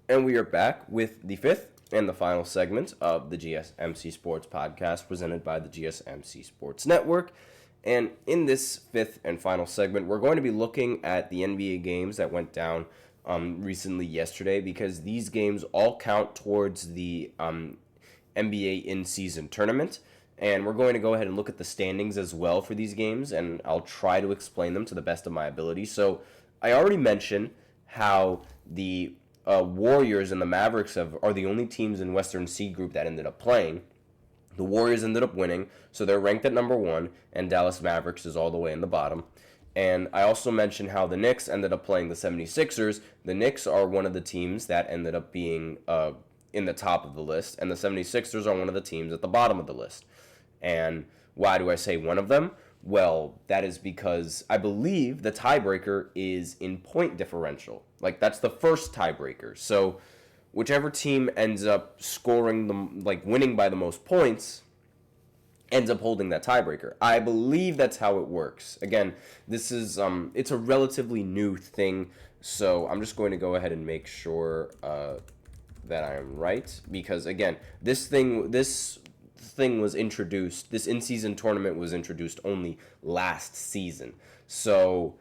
And we are back with the fifth and the final segment of the GSMC Sports Podcast presented by the GSMC Sports Network. And in this fifth and final segment, we're going to be looking at the NBA games that went down recently yesterday, because these games all count towards the NBA in-season tournament. And we're going to go ahead and look at the standings as well for these games, and I'll try to explain them to the best of my ability. So I already mentioned how the Warriors and the Mavericks are the only teams in Western C Group that ended up playing. The Warriors ended up winning, so they're ranked at number 1, and Dallas Mavericks is all the way in the bottom. And I also mentioned how the Knicks ended up playing the 76ers. The Knicks are one of the teams that ended up being in the top of the list, and the 76ers are one of the teams at the bottom of the list. And why do I say one of them? Well, that is because I believe the tiebreaker is in point differential. Like, that's the first tiebreaker. So whichever team ends up scoring winning by the most points ends up holding that tiebreaker. I believe that's how it works. Again, this is it's a relatively new thing, so I'm just going to go ahead and make sure that I am right, because again, this thing was introduced, this in-season tournament was introduced only last season. So,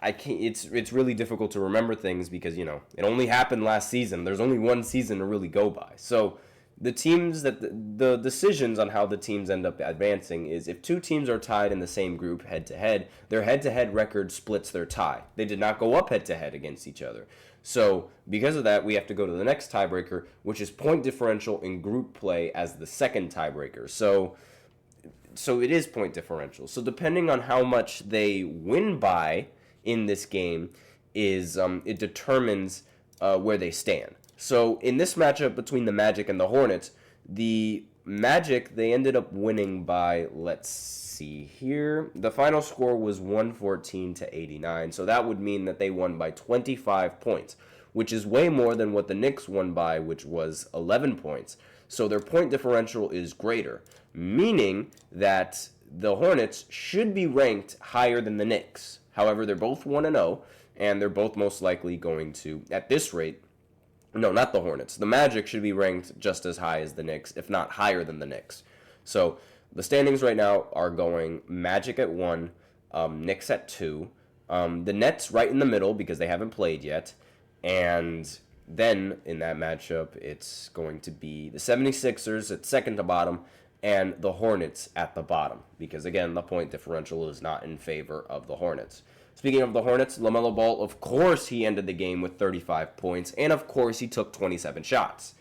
I can't, it's really difficult to remember things because, it only happened last season. There's only one season to really go by. So the teams the decisions on how the teams end up advancing is if two teams are tied in the same group head-to-head, their head-to-head record splits their tie. They did not go up head-to-head against each other. So because of that, we have to go to the next tiebreaker, which is point differential in group play as the second tiebreaker. So it is point differential. So depending on how much they win by in this game is it determines where they stand. So in this matchup between the Magic and the Hornets, the Magic, they ended up winning by, let's see here, the final score was 114-89. So that would mean that they won by 25 points, which is way more than what the Knicks won by, which was 11 points. So their point differential is greater, meaning that the Hornets should be ranked higher than the Knicks. However, they're both 1-0, and they're both most likely going to, at this rate, no, not the Hornets. The Magic should be ranked just as high as the Knicks, if not higher than the Knicks. So the standings right now are going Magic at 1, Knicks at 2, the Nets right in the middle because they haven't played yet, and then in that matchup it's going to be the 76ers at second to bottom and the Hornets at the bottom because, again, the point differential is not in favor of the Hornets. Speaking of the Hornets, LaMelo Ball, of course, he ended the game with 35 points, and of course, he took 27 shots.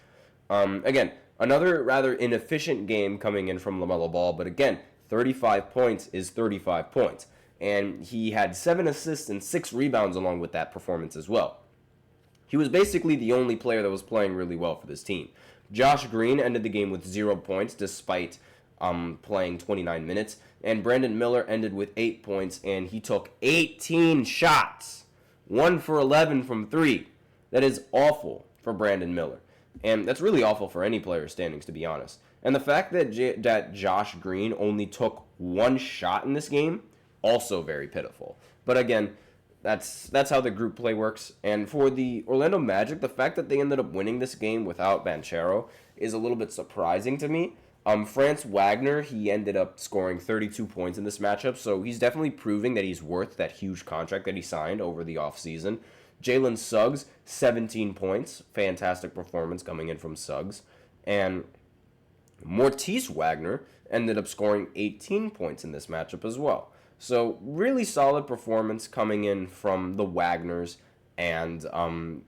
Again, another rather inefficient game coming in from LaMelo Ball, but again, 35 points is 35 points. And he had 7 assists and 6 rebounds along with that performance as well. He was basically the only player that was playing really well for this team. Josh Green ended the game with 0 points despite playing 29 minutes. And Brandon Miller ended with 8 points, and he took 18 shots. 1 for 11 from 3. That is awful for Brandon Miller. And that's really awful for any player's standings, to be honest. And the fact that Josh Green only took 1 shot in this game, also very pitiful. But again, that's how the group play works. And for the Orlando Magic, the fact that they ended up winning this game without Banchero is a little bit surprising to me. Franz Wagner, he ended up scoring 32 points in this matchup, so he's definitely proving that he's worth that huge contract that he signed over the offseason. Jalen Suggs, 17 points. Fantastic performance coming in from Suggs. And Mortice Wagner ended up scoring 18 points in this matchup as well. So really solid performance coming in from the Wagners. And,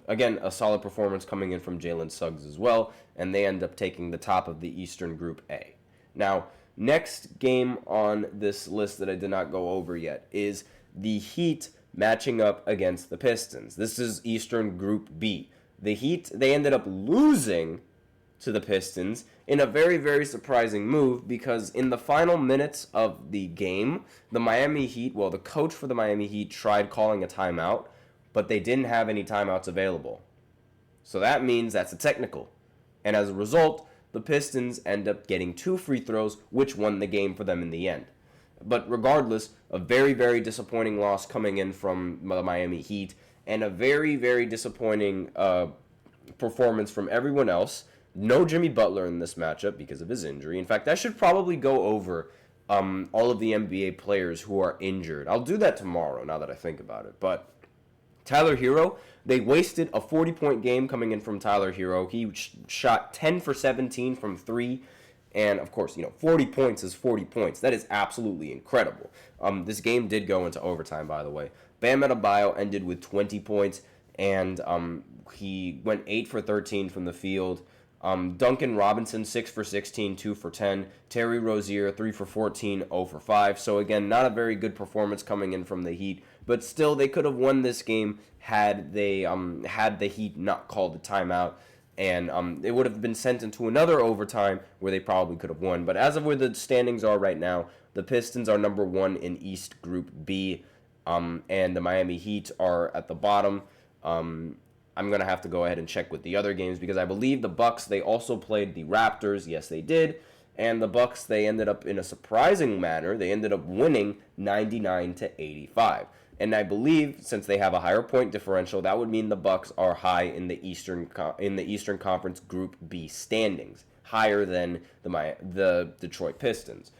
again, a solid performance coming in from Jalen Suggs as well. And they end up taking the top of the Eastern Group A. Now, next game on this list that I did not go over yet is the Heat matching up against the Pistons. This is Eastern Group B. The Heat, they ended up losing to the Pistons in a very, very surprising move because in the final minutes of the game, the Miami Heat, the coach for the Miami Heat tried calling a timeout, but they didn't have any timeouts available. So that means that's a technical. And as a result, the Pistons end up getting 2 free throws, which won the game for them in the end. But regardless, a very, very disappointing loss coming in from the Miami Heat. and a very, very disappointing performance from everyone else. No Jimmy Butler in this matchup because of his injury. In fact, I should probably go over all of the NBA players who are injured. I'll do that tomorrow now that I think about it. But Tyler Hero, they wasted a 40-point game coming in from Tyler Hero. He shot 10 for 17 from 3. And, of course, 40 points is 40 points. That is absolutely incredible. This game did go into overtime, by the way. Bam Adebayo ended with 20 points, and he went 8 for 13 from the field. Duncan Robinson, 6 for 16, 2 for 10. Terry Rozier, 3 for 14, 0 for 5. So, again, not a very good performance coming in from the Heat. But still, they could have won this game had the Heat not called the timeout. And it would have been sent into another overtime where they probably could have won. But as of where the standings are right now, the Pistons are number 1 in East Group B. And the Miami Heat are at the bottom. I'm going to have to go ahead and check with the other games because I believe the Bucks, they also played the Raptors. Yes, they did. And the Bucks, they ended up in a surprising manner. They ended up winning 99-85. And I believe since they have a higher point differential, that would mean the Bucks are high in the Eastern Conference Group B standings, higher than the Detroit Pistons.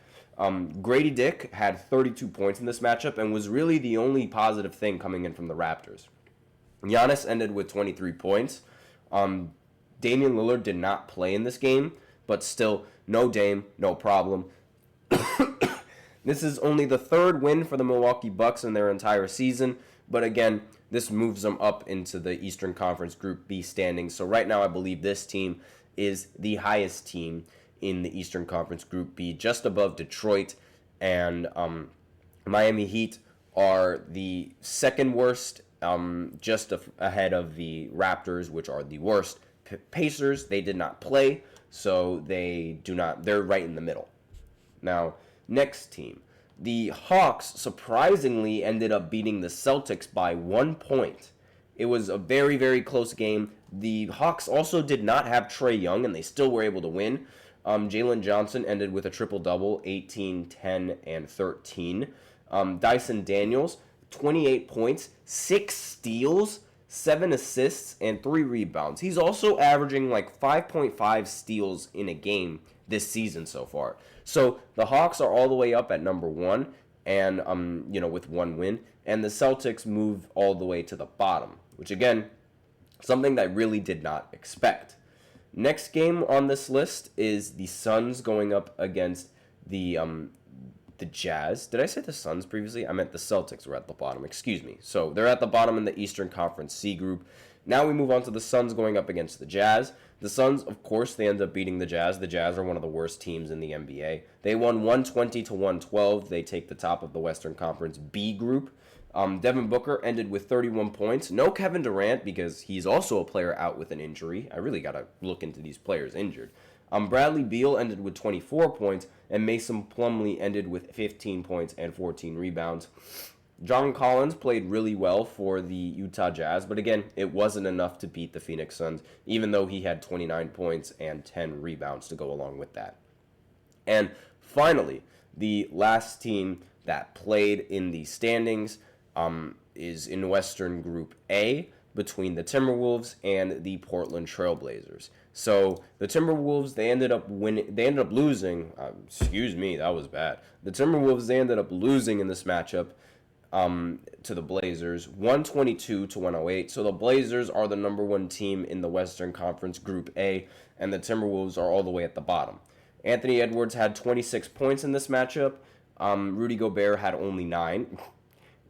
Grady Dick had 32 points in this matchup and was really the only positive thing coming in from the Raptors. Giannis ended with 23 points. Damian Lillard did not play in this game, but still, no Dame, no problem. This is only the third win for the Milwaukee Bucks in their entire season, but again, this moves them up into the Eastern Conference Group B standings. So right now, I believe this team is the highest team in the Eastern Conference Group B, just above Detroit, and Miami Heat are the second worst, just ahead of the Raptors, which are the worst. Pacers, they did not play, so they're right in the middle. Now, next team. The Hawks surprisingly ended up beating the Celtics by 1 point. It was a very, very close game. The Hawks also did not have Trae Young, and they still were able to win. Jalen Johnson ended with a triple-double, 18, 10, and 13. Dyson Daniels, 28 points, 6 steals, 7 assists, and 3 rebounds. He's also averaging like 5.5 steals in a game this season so far. So the Hawks are all the way up at number 1, and with 1 win, and the Celtics move all the way to the bottom, which again, something that I really did not expect. Next game on this list is the Suns going up against the Jazz. Did I say the Suns previously? I meant the Celtics were at the bottom. Excuse me. So they're at the bottom in the Eastern Conference C group. Now we move on to the Suns going up against the Jazz. The Suns, of course, they end up beating the Jazz. The Jazz are one of the worst teams in the NBA. They won 120-112. They take the top of the Western Conference B group. Devin Booker ended with 31 points. No Kevin Durant because he's also a player out with an injury. I really got to look into these players injured. Bradley Beal ended with 24 points, and Mason Plumlee ended with 15 points and 14 rebounds. John Collins played really well for the Utah Jazz, but again, it wasn't enough to beat the Phoenix Suns, even though he had 29 points and 10 rebounds to go along with that. And finally, the last team that played in the standings is in Western Group A between the Timberwolves and the Portland Trailblazers. So the Timberwolves, they ended up losing. Excuse me, that was bad. The Timberwolves, they ended up losing in this matchup to the Blazers, 122-108. So the Blazers are the number 1 team in the Western Conference Group A, and the Timberwolves are all the way at the bottom. Anthony Edwards had 26 points in this matchup. Rudy Gobert had only 9.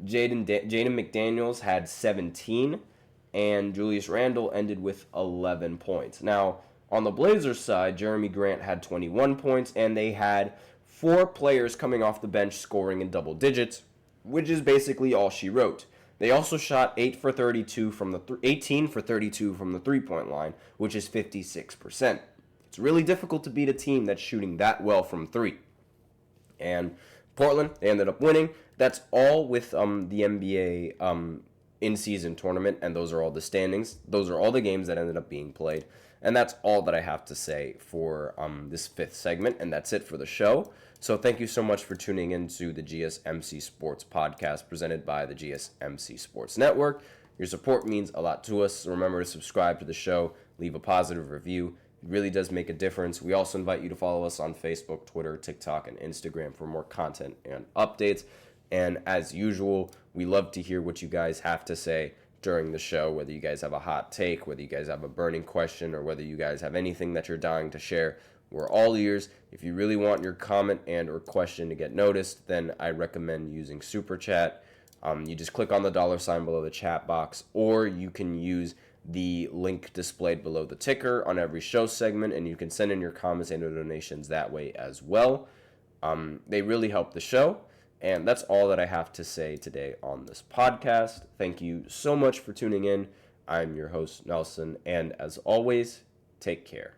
Jaden McDaniels had 17. And Julius Randle ended with 11 points. Now, on the Blazers side, Jeremy Grant had 21 points, and they had 4 players coming off the bench scoring in double digits, which is basically all she wrote. They also shot 18 for 32 from the 3-point line, which is 56%. It's really difficult to beat a team that's shooting that well from 3. And Portland, they ended up winning. That's all with the NBA in-season tournament, and those are all the standings. Those are all the games that ended up being played. And that's all that I have to say for this 5th segment, and that's it for the show. So thank you so much for tuning in to the GSMC Sports Podcast presented by the GSMC Sports Network. Your support means a lot to us. So remember to subscribe to the show, leave a positive review. It really does make a difference. We also invite you to follow us on Facebook, Twitter, TikTok, and Instagram for more content and updates. And as usual, we love to hear what you guys have to say during the show, whether you guys have a hot take, whether you guys have a burning question, or whether you guys have anything that you're dying to share. We're all ears. If you really want your comment and or question to get noticed, then I recommend using Super Chat. You just click on the $ below the chat box, or you can use the link displayed below the ticker on every show segment, and you can send in your comments and donations that way as well. They really help the show. And that's all that I have to say today on this podcast. Thank you so much for tuning in. I'm your host, Nelson, and as always, take care.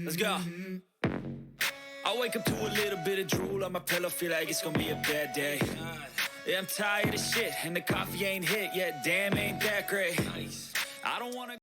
Let's go. I wake up to a little bit of drool on my pillow, feel like it's gonna be a bad day. Yeah, I'm tired of shit, and the coffee ain't hit yet, damn, ain't that great. I don't wanna